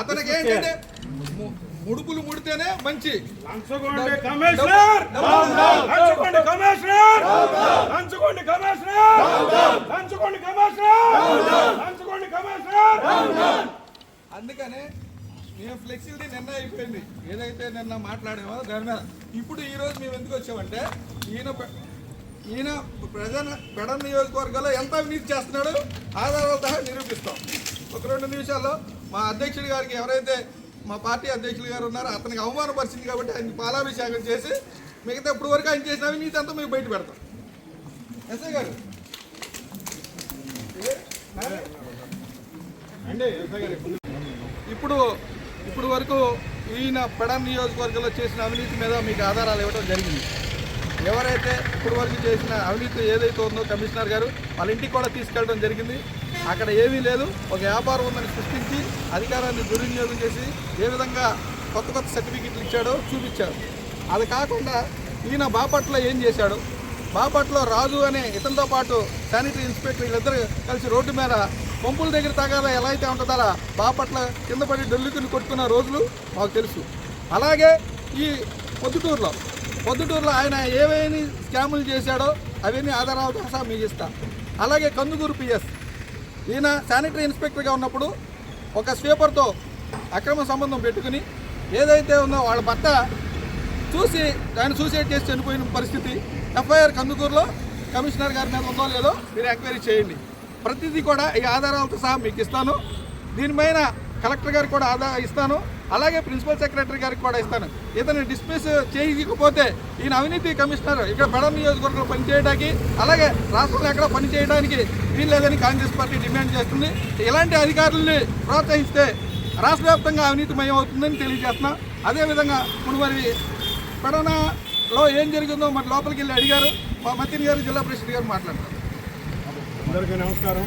అతనికి ఏంటంటే ముడుపులు ముడితేనే మంచి. అందుకనే మేము ఫ్లెక్సిబిలిటీ నిన్న అయిపోయింది. ఏదైతే నిన్న మాట్లాడామో దాని మీద ఇప్పుడు ఈరోజు మేము ఎందుకు వచ్చామంటే ఈయన పెడ నియోజకవర్గంలో ఎంత అవినీతి చేస్తున్నాడో ఆధారాలతో నిరూపిస్తాం. ఒక 2 నిమిషాల్లో మా అధ్యక్షుడి గారికి, ఎవరైతే మా పార్టీ అధ్యక్షులు గారు ఉన్నారో అతనికి అవమానపరిచింది కాబట్టి ఆయన పాలాభిషేకం చేసి మిగతా ఇప్పుడు వరకు ఆయన చేసిన అవినీతి అంతా మేము బయట పెడతాం. ఎస్ఐ గారు ఇప్పుడు వరకు ఈయన పెడ నియోజకవర్గంలో చేసిన అవినీతి మీద మీకు ఆధారాలు ఇవ్వడం జరిగింది. ఎవరైతే ఇప్పుడు వరకు చేసిన అవినీతి ఏదైతే ఉందో కమిషనర్ గారు వాళ్ళ ఇంటికి కూడా తీసుకెళ్ళడం జరిగింది. అక్కడ ఏమీ లేదు, ఒక వ్యాపారం ఉందని సృష్టించి అధికారాన్ని దుర్వినియోగం చేసి ఏ విధంగా కొత్త సర్టిఫికెట్లు ఇచ్చాడో చూపించాడు. అది కాకుండా ఈయన బాపట్ల ఏం చేశాడు, బాపట్ల రాజు అనే ఇతనితో పాటు శానిటరీ ఇన్స్పెక్టర్ వీళ్ళిద్దరు కలిసి రోడ్డు మీద పంపుల దగ్గర తాగాల ఎలా అయితే ఉంటుందో అలా బాపట్ల కింద పడి డొల్లుకుని కొట్టుకున్న రోజులు మాకు తెలుసు. అలాగే ఈ పొద్దుటూరులో ఆయన ఏవైనా స్కాములు చేశాడో అవన్నీ ఆధారాలతో సహా మీకు ఇస్తా. అలాగే కందుకూరు పిఎస్ ఈయన శానిటరీ ఇన్స్పెక్టర్గా ఉన్నప్పుడు ఒక స్వీపర్తో అక్రమ సంబంధం పెట్టుకుని ఏదైతే ఉందో వాళ్ళ భర్త చూసి ఆయన సూసైడ్ చేసి చనిపోయిన పరిస్థితి. ఎఫ్ఐఆర్ కందుకూరులో కమిషనర్ గారి మీద ఉందో లేదో మీరు ఎంక్వైరీ చేయండి. ప్రతిదీ కూడా ఈ ఆధారాలతో సహా మీకు ఇస్తాను. దీనిపైన కలెక్టర్ గారికి కూడా ఇస్తాను, అలాగే ప్రిన్సిపల్ సెక్రటరీ గారికి కూడా ఇస్తాను. ఇతను డిస్మిస్ చేయకపోతే ఈయన అవినీతి కమిషనర్ ఇక్కడ పెడ నియోజకవర్గంలో పనిచేయడానికి, అలాగే రాష్ట్రంలో ఎక్కడ పనిచేయడానికి వీల్లేదని కాంగ్రెస్ పార్టీ డిమాండ్ చేస్తుంది. ఇలాంటి అధికారుల్ని ప్రోత్సహిస్తే రాష్ట్ర వ్యాప్తంగా అవినీతిమయం అవుతుందని తెలియజేస్తున్నా. అదేవిధంగా ఇప్పుడు మరి పెడనలో ఏం జరిగిందో మరి లోపలికి వెళ్ళి అడిగారు మా మంత్రి గారు, జిల్లా ప్రెసిడెంట్ గారు మాట్లాడతారు. అందరికీ నమస్కారం.